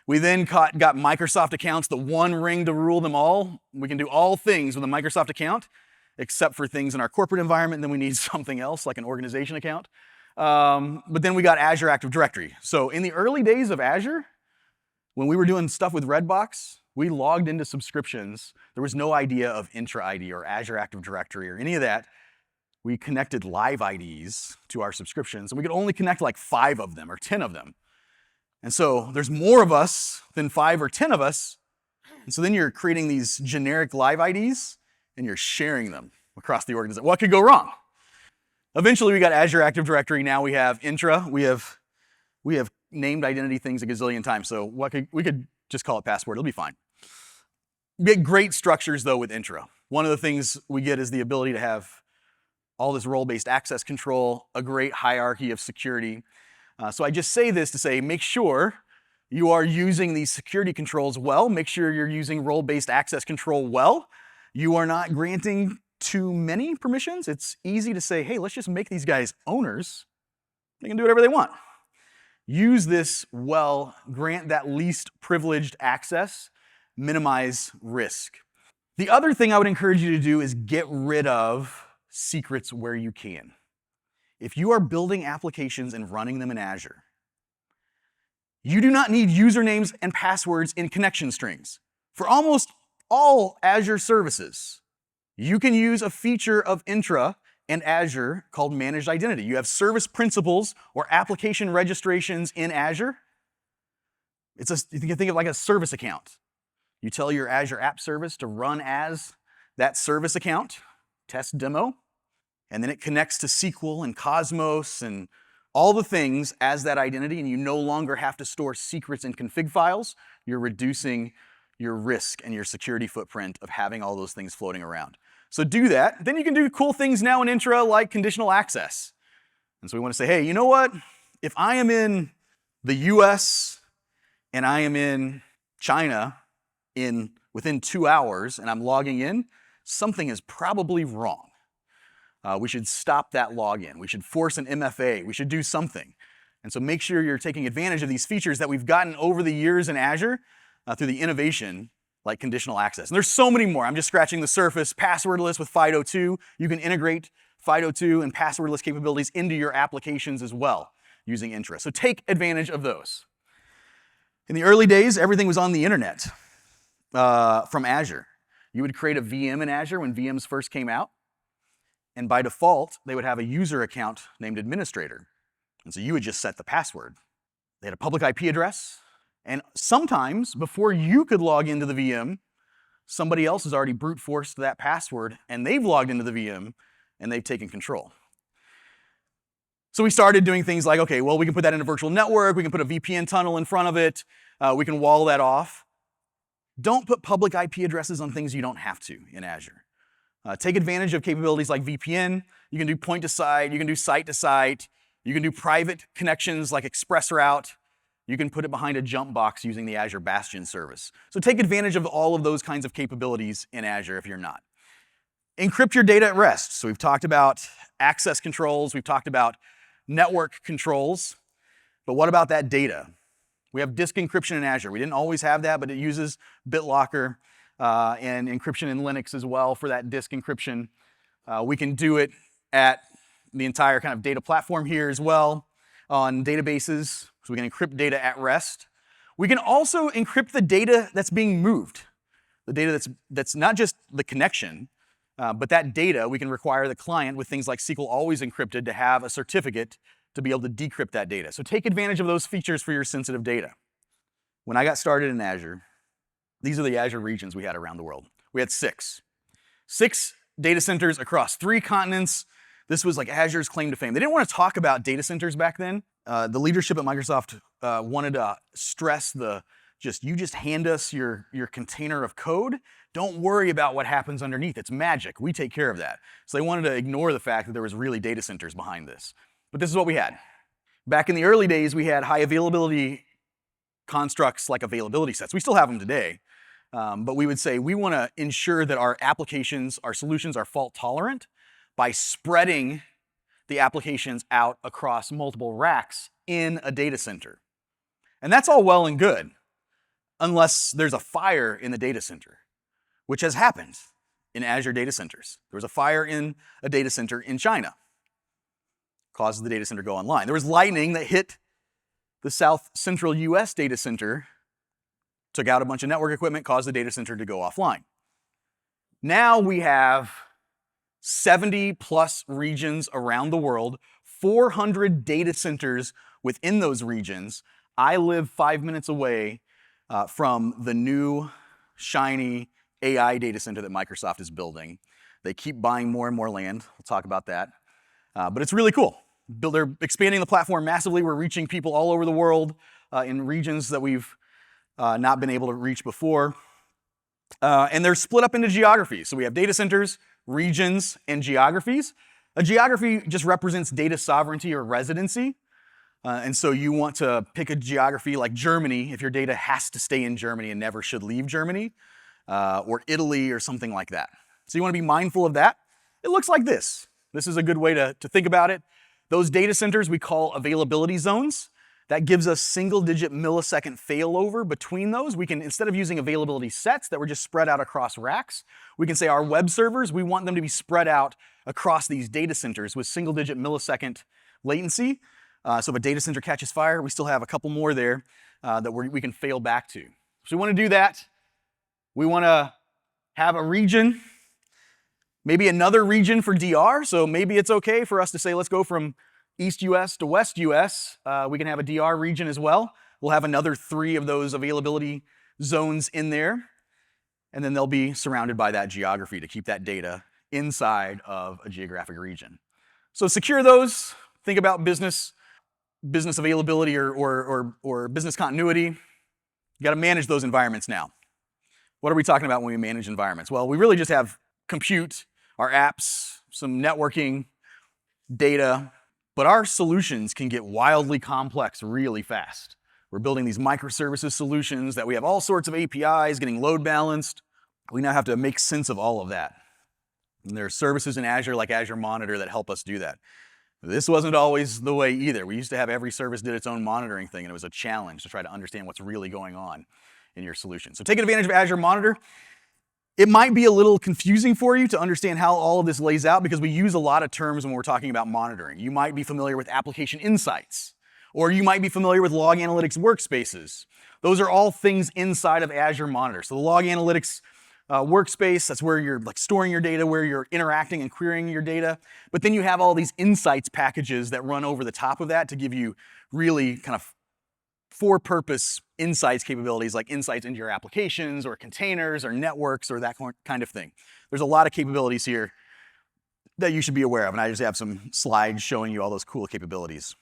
We then got Microsoft accounts, the one ring to rule them all. We can do all things with a Microsoft account, except for things in our corporate environment, then we need something else, like an organization account. But then we got Azure Active Directory. So in the early days of Azure, when we were doing stuff with Redbox, we logged into subscriptions. There was no idea of Intra ID or Azure Active Directory or any of that. We connected live IDs to our subscriptions, and we could only connect like 5 of them or 10 of them. And so there's more of us than 5 or 10 of us. And so then you're creating these generic live IDs, and you're sharing them across the organization. What could go wrong? Eventually, we got Azure Active Directory. Now we have Intra. We have named identity things a gazillion times. So we could just call it Passport. It'll be fine. We get great structures, though, with Intra. One of the things we get is the ability to have all this role-based access control, a great hierarchy of security. So I just say this to say, make sure you are using these security controls well. Make sure you're using role-based access control well. You are not granting too many permissions. It's easy to say, hey, let's just make these guys owners. They can do whatever they want. Use this well, grant that least privileged access, minimize risk. The other thing I would encourage you to do is get rid of secrets where you can. If you are building applications and running them in Azure, you do not need usernames and passwords in connection strings. For almost all Azure services, you can use a feature of Intra and Azure called Managed Identity. You have service principals or application registrations in Azure. You can think of it like a service account. You tell your Azure App Service to run as that service account, test demo, and then it connects to SQL and Cosmos and all the things as that identity, and you no longer have to store secrets in config files. You're reducing your risk and your security footprint of having all those things floating around. So do that. Then you can do cool things now in Intra like conditional access. And so we want to say, hey, you know what? If I am in the US and I am in China within 2 hours and I'm logging in, something is probably wrong. We should stop that login. We should force an MFA. We should do something. And so make sure you're taking advantage of these features that we've gotten over the years in Azure through the innovation like conditional access. And there's so many more. I'm just scratching the surface. Passwordless with FIDO2. You can integrate FIDO2 and passwordless capabilities into your applications as well using Intra. So take advantage of those. In the early days, everything was on the internet from Azure. You would create a VM in Azure when VMs first came out. And by default, they would have a user account named administrator. And so you would just set the password. They had a public IP address. And sometimes, before you could log into the VM, somebody else has already brute forced that password, and they've logged into the VM, and they've taken control. So we started doing things like, okay, well, we can put that in a virtual network, we can put a VPN tunnel in front of it, we can wall that off. Don't put public IP addresses on things you don't have to in Azure. Take advantage of capabilities like VPN. You can do point to site, you can do site to site, you can do private connections like ExpressRoute. You can put it behind a jump box using the Azure Bastion service. So take advantage of all of those kinds of capabilities in Azure if you're not. Encrypt your data at rest. So we've talked about access controls, we've talked about network controls, but what about that data? We have disk encryption in Azure. We didn't always have that, but it uses BitLocker and encryption in Linux as well for that disk encryption. We can do it at the entire kind of data platform here as well on databases, so we can encrypt data at rest. We can also encrypt the data that's being moved, the data that's not just the connection, but that data, we can require the client with things like SQL Always Encrypted to have a certificate to be able to decrypt that data. So take advantage of those features for your sensitive data. When I got started in Azure, these are the Azure regions we had around the world. We had six data centers across 3 continents. This was like Azure's claim to fame. They didn't want to talk about data centers back then. The leadership at Microsoft wanted to stress you just hand us your container of code. Don't worry about what happens underneath. It's magic. We take care of that. So they wanted to ignore the fact that there was really data centers behind this. But this is what we had. Back in the early days, we had high availability constructs like availability sets. We still have them today. But we would say we want to ensure that our applications, our solutions are fault tolerant by spreading the applications out across multiple racks in a data center. And that's all well and good, unless there's a fire in the data center, which has happened in Azure data centers. There was a fire in a data center in China, causes the data center to go online. There was lightning that hit the south central US data center, took out a bunch of network equipment, caused the data center to go offline. Now we have 70 plus regions around the world, 400 data centers within those regions. I live 5 minutes away from the new, shiny AI data center that Microsoft is building. They keep buying more and more land. We'll talk about that. But it's really cool. They're expanding the platform massively. We're reaching people all over the world in regions that we've not been able to reach before. And they're split up into geographies. So we have data centers, regions, and geographies. A geography just represents data sovereignty or residency. And so you want to pick a geography like Germany if your data has to stay in Germany and never should leave Germany, or Italy or something like that. So you want to be mindful of that. It looks like this. This is a good way to think about it. Those data centers we call availability zones. That gives us single-digit millisecond failover between those. We can, instead of using availability sets that were just spread out across racks, we can say our web servers, we want them to be spread out across these data centers with single-digit millisecond latency. So if a data center catches fire, we still have a couple more there that we can fail back to. So we want to do that. We want to have a region, maybe another region for DR. So maybe it's okay for us to say, let's go from East US to West US. We can have a DR region as well. We'll have another 3 of those availability zones in there. And then they'll be surrounded by that geography to keep that data inside of a geographic region. So secure those. Think about business availability or business continuity. You got to manage those environments now. What are we talking about when we manage environments? Well, we really just have compute, our apps, some networking, data, but our solutions can get wildly complex really fast. We're building these microservices solutions that we have all sorts of APIs getting load balanced. We now have to make sense of all of that. And there are services in Azure like Azure Monitor that help us do that. This wasn't always the way either. We used to have every service did its own monitoring thing, and it was a challenge to try to understand what's really going on in your solution. So take advantage of Azure Monitor. It might be a little confusing for you to understand how all of this lays out because we use a lot of terms when we're talking about monitoring. You might be familiar with application insights, or you might be familiar with log analytics workspaces. Those are all things inside of Azure Monitor. So the log analytics workspace, that's where you're like storing your data, where you're interacting and querying your data. But then you have all these insights packages that run over the top of that to give you really kind of for-purpose insights capabilities, like insights into your applications or containers or networks or that kind of thing. There's a lot of capabilities here. that you should be aware of. And I just have some slides showing you all those cool capabilities.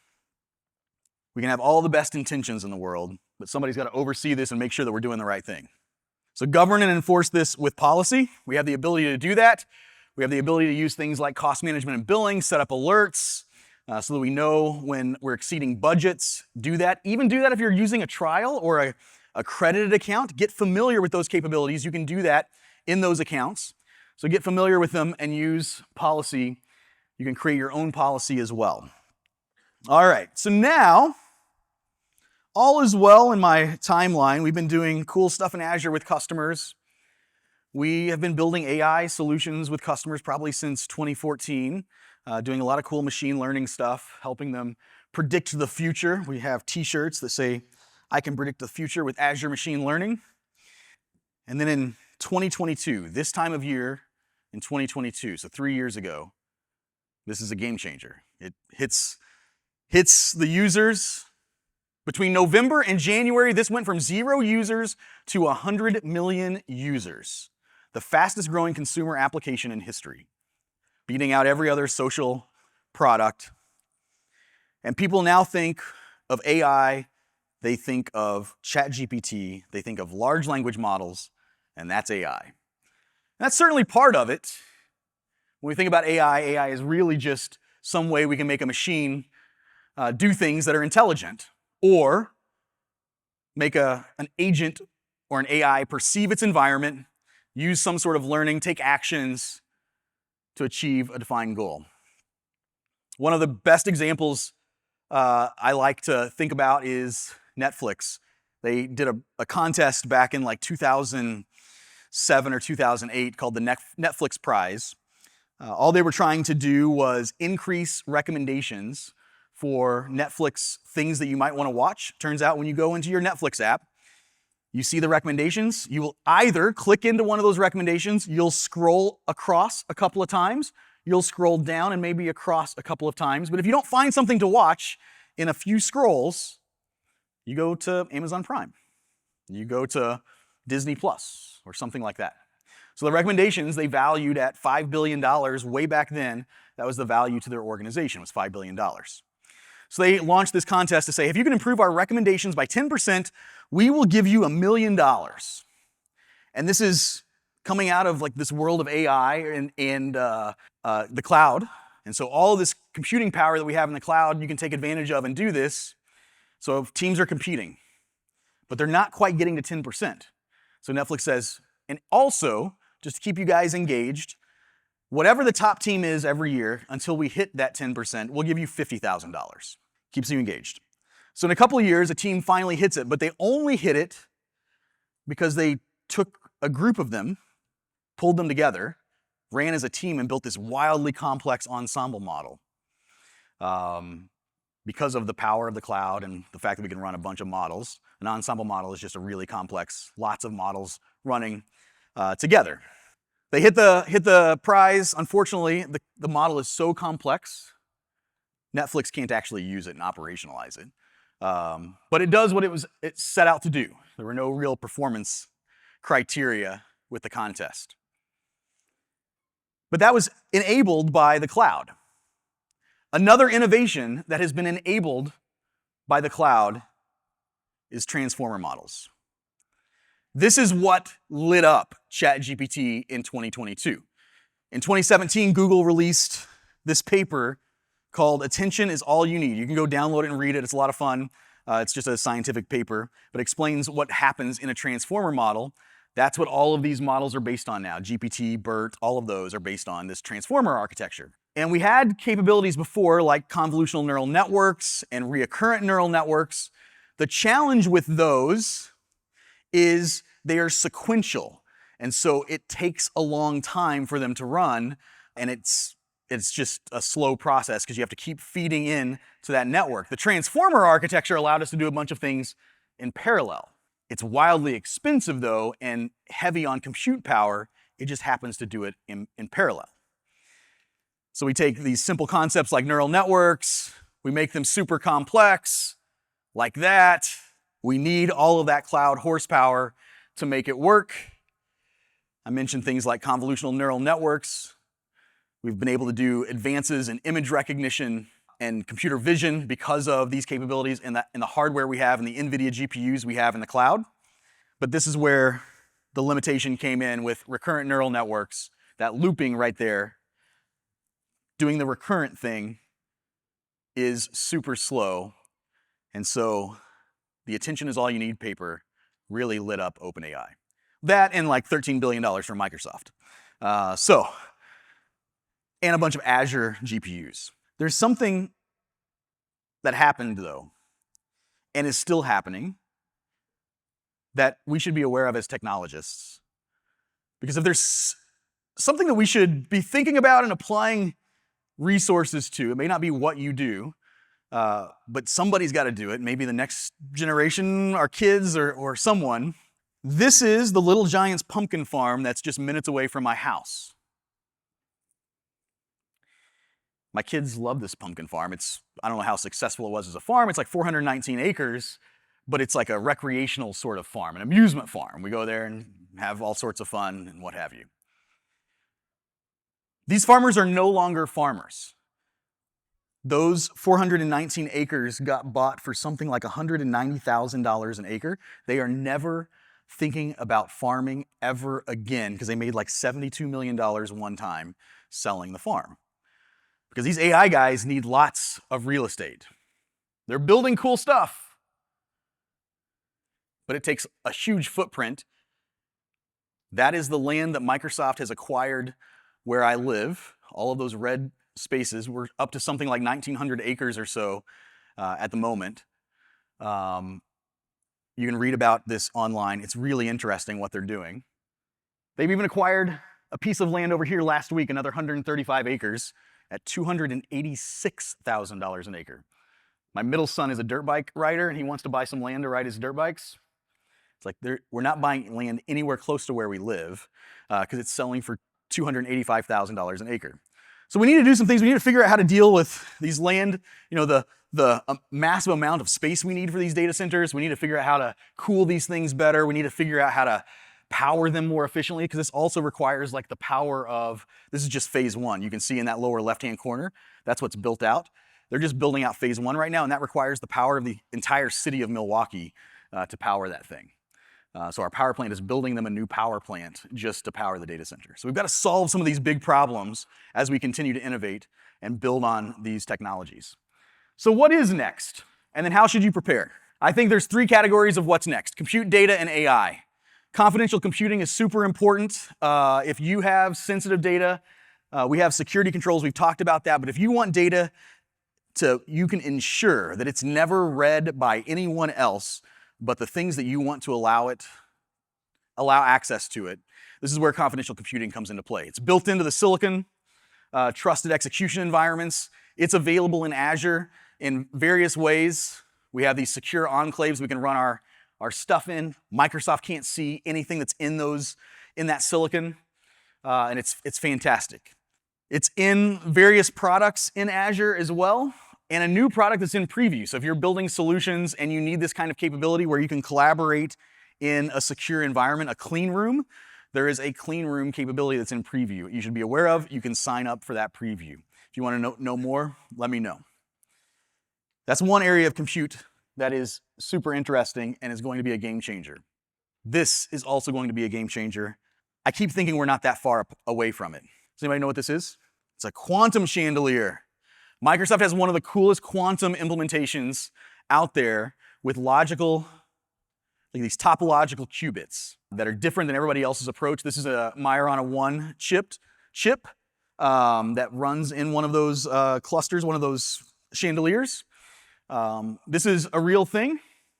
We can have all the best intentions in the world, but somebody's got to oversee this and make sure that we're doing the right thing. So govern and enforce this with policy. We have the ability to do that. We have the ability to use things like cost management and billing, set up alerts so that we know when we're exceeding budgets. Do that. Even do that if you're using a trial or a accredited account. Get familiar with those capabilities. You can do that in those accounts. So get familiar with them and use policy. You can create your own policy as well. All right, so now, all is well in my timeline. We've been doing cool stuff in Azure with customers. We have been building AI solutions with customers probably since 2014, doing a lot of cool machine learning stuff, helping them predict the future. We have t-shirts that say, I can predict the future with Azure machine learning. And then in 2022, this time of year in 2022, so 3 years ago, this is a game changer. It hits the users. Between November and January, this went from 0 users to 100 million users. The fastest growing consumer application in history, beating out every other social product. And people now think of AI, they think of ChatGPT, they think of large language models, and that's AI. And that's certainly part of it. When we think about AI, AI is really just some way we can make a machine do things that are intelligent, or make an agent or an AI perceive its environment, use some sort of learning, take actions to achieve a defined goal. One of the best examples I like to think about is Netflix. They did a contest back in like 2007 or 2008 called the Netflix Prize. All they were trying to do was increase recommendations for Netflix things that you might want to watch. Turns out when you go into your Netflix app, you see the recommendations. You will either click into one of those recommendations, you'll scroll across a couple of times, you'll scroll down and maybe across a couple of times. But if you don't find something to watch in a few scrolls, you go to Amazon Prime, you go to Disney Plus or something like that. So the recommendations they valued at $5 billion way back then. That was the value to their organization, was $5 billion. So they launched this contest to say, if you can improve our recommendations by 10%, we will give you $1 million. And this is coming out of like this world of AI and the cloud. And so all of this computing power that we have in the cloud, you can take advantage of and do this. So teams are competing, but they're not quite getting to 10%. So Netflix says, and also, just to keep you guys engaged, whatever the top team is every year until we hit that 10%, we'll give you $50,000. Keeps you engaged. So in a couple of years, a team finally hits it, but they only hit it because they took a group of them, pulled them together, ran as a team, and built this wildly complex ensemble model. Because of the power of the cloud and the fact that we can run a bunch of models, an ensemble model is just a really complex, lots of models running together. They hit the prize. Unfortunately, the model is so complex, Netflix can't actually use it and operationalize it. But it does what it set out to do. There were no real performance criteria with the contest. But that was enabled by the cloud. Another innovation that has been enabled by the cloud is transformer models. This is what lit up ChatGPT in 2022. In 2017, Google released this paper called Attention is All You Need. You can go download it and read it. It's a lot of fun. It's just a scientific paper, but explains what happens in a transformer model. That's what all of these models are based on now. GPT, BERT, all of those are based on this transformer architecture. And we had capabilities before like convolutional neural networks and recurrent neural networks. The challenge with those is they are sequential. And so it takes a long time for them to run, and it's just a slow process because you have to keep feeding in to that network. The transformer architecture allowed us to do a bunch of things in parallel. It's wildly expensive though, and heavy on compute power. It just happens to do it in parallel. So we take these simple concepts like neural networks, we make them super complex, like that. We need all of that cloud horsepower to make it work. I mentioned things like convolutional neural networks. We've been able to do advances in image recognition and computer vision because of these capabilities in the hardware we have and the NVIDIA GPUs we have in the cloud. But this is where the limitation came in with recurrent neural networks, that looping right there. Doing the recurrent thing is super slow. And so the attention is all you need paper really lit up OpenAI. That and like $13 billion from Microsoft. And a bunch of Azure GPUs. There's something that happened though, and is still happening, that we should be aware of as technologists. Because if there's something that we should be thinking about and applying resources to, it may not be what you do, but somebody's got to do it. Maybe the next generation, our kids or someone. This is the Little Giants pumpkin farm that's just minutes away from my house. My kids love this pumpkin farm. I don't know how successful it was as a farm. It's like 419 acres, but it's like a recreational sort of farm, an amusement farm. We go there and have all sorts of fun and what have you. These farmers are no longer farmers. Those 419 acres got bought for something like $190,000 an acre. They are never thinking about farming ever again because they made like $72 million one time selling the farm. Because these AI guys need lots of real estate. They're building cool stuff, but it takes a huge footprint. That is the land that Microsoft has acquired where I live. All of those red spaces, we're up to something like 1,900 acres or so at the moment. You can read about this online. It's really interesting what they're doing. They've even acquired a piece of land over here last week, another 135 acres at $286,000 an acre. My middle son is a dirt bike rider and he wants to buy some land to ride his dirt bikes. It's like we're not buying land anywhere close to where we live because it's selling for $285,000 an acre. So we need to do some things. We need to figure out how to deal with these land, the massive amount of space we need for these data centers. We need to figure out how to cool these things better. We need to figure out how to power them more efficiently because this also requires like the power of, this is just phase one. You can see in that lower left-hand corner, that's what's built out. They're just building out phase one right now, and that requires the power of the entire city of Milwaukee to power that thing. So our power plant is building them a new power plant just to power the data center. So we've got to solve some of these big problems as we continue to innovate and build on these technologies. So what is next? And then how should you prepare? I think there's three categories of what's next: compute, data, and AI. Confidential computing is super important. If you have sensitive data, we have security controls, we've talked about that, but if you want data you can ensure that it's never read by anyone else but the things that you want to allow access to it, this is where confidential computing comes into play. It's built into the silicon, trusted execution environments. It's available in Azure in various ways. We have these secure enclaves we can run our stuff in. Microsoft can't see anything that's in that silicon, and it's fantastic. It's in various products in Azure as well, and a new product that's in preview. So if you're building solutions and you need this kind of capability where you can collaborate in a secure environment, a clean room, there is a clean room capability that's in preview you should be aware of. You can sign up for that preview. If you want to know more, let me know. That's one area of compute that is super interesting and is going to be a game changer. This is also going to be a game changer. I keep thinking we're not that far away from it. Does anybody know what this is? It's a quantum chandelier. Microsoft has one of the coolest quantum implementations out there with these topological qubits that are different than everybody else's approach. This is a Majorana 1 chip that runs in one of those clusters, one of those chandeliers. This is a real thing.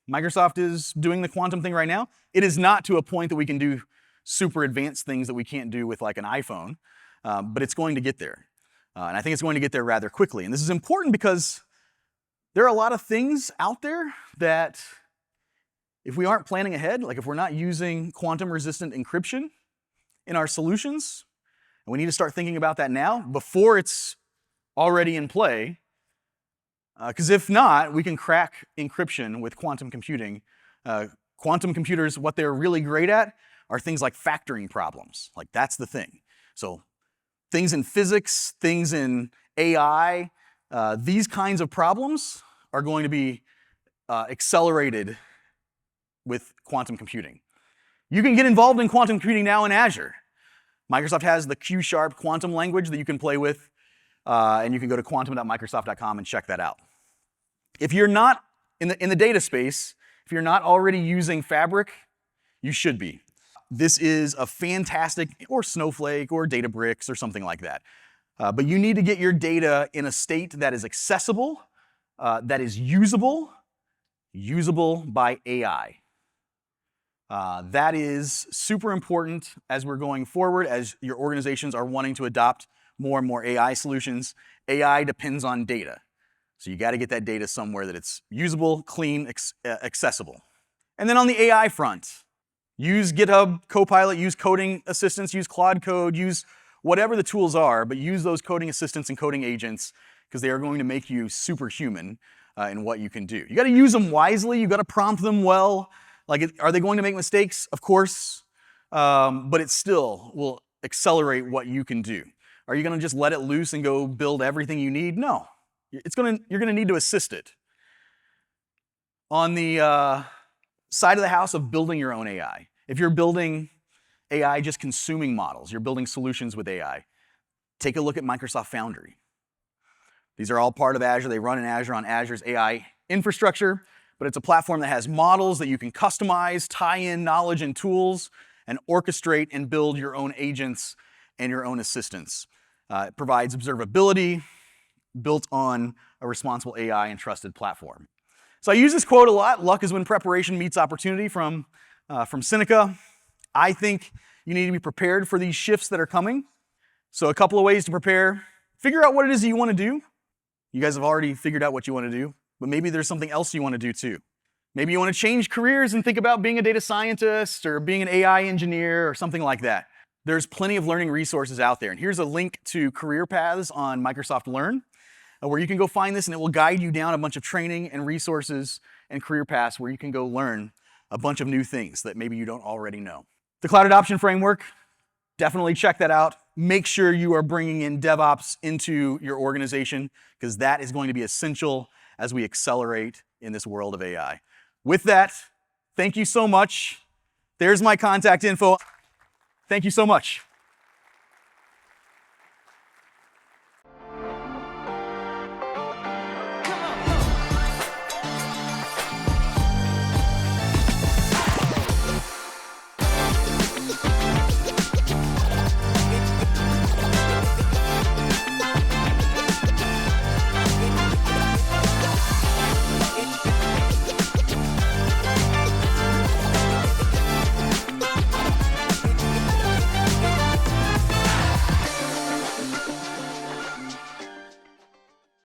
Microsoft is doing the quantum thing right now. It is not to a point that we can do super advanced things that we can't do with like an iPhone, but it's going to get there. And I think it's going to get there rather quickly. And this is important because there are a lot of things out there that if we aren't planning ahead, like if we're not using quantum-resistant encryption in our solutions, and we need to start thinking about that now before it's already in play, because if not, we can crack encryption with quantum computing. Quantum computers, what they're really great at are things like factoring problems. Like that's the thing. So things in physics, things in AI, these kinds of problems are going to be accelerated with quantum computing. You can get involved in quantum computing now in Azure. Microsoft has the Q# quantum language that you can play with, and you can go to quantum.microsoft.com and check that out. If you're not in the data space, if you're not already using Fabric, you should be. This is a fantastic, or Snowflake, or Databricks, or something like that. But you need to get your data in a state that is accessible, that is usable by AI. That is super important as we're going forward, as your organizations are wanting to adopt more and more AI solutions. AI depends on data. So you got to get that data somewhere that it's usable, clean, accessible. And then on the AI front, use GitHub Copilot, use coding assistants, use Claude Code, use whatever the tools are, but use those coding assistants and coding agents because they are going to make you superhuman in what you can do. You got to use them wisely. You got to prompt them well. Like, are they going to make mistakes? Of course, but it still will accelerate what you can do. Are you going to just let it loose and go build everything you need? No. You're going to need to assist it. On the side of the house of building your own AI, if you're building AI just consuming models, you're building solutions with AI, take a look at Microsoft Foundry. These are all part of Azure. They run in Azure on Azure's AI infrastructure, but it's a platform that has models that you can customize, tie in knowledge and tools, and orchestrate and build your own agents and your own assistants. It provides observability built on a responsible AI and trusted platform. So I use this quote a lot: luck is when preparation meets opportunity, from Seneca. I think you need to be prepared for these shifts that are coming. So a couple of ways to prepare: figure out what it is that you want to do. You guys have already figured out what you want to do, but maybe there's something else you want to do too. Maybe you want to change careers and think about being a data scientist or being an AI engineer or something like that. There's plenty of learning resources out there. And here's a link to career paths on Microsoft Learn, where you can go find this, and it will guide you down a bunch of training and resources and career paths where you can go learn a bunch of new things that maybe you don't already know. The Cloud Adoption Framework, definitely check that out. Make sure you are bringing in DevOps into your organization, because that is going to be essential as we accelerate in this world of AI. With that, thank you so much. There's my contact info. Thank you so much.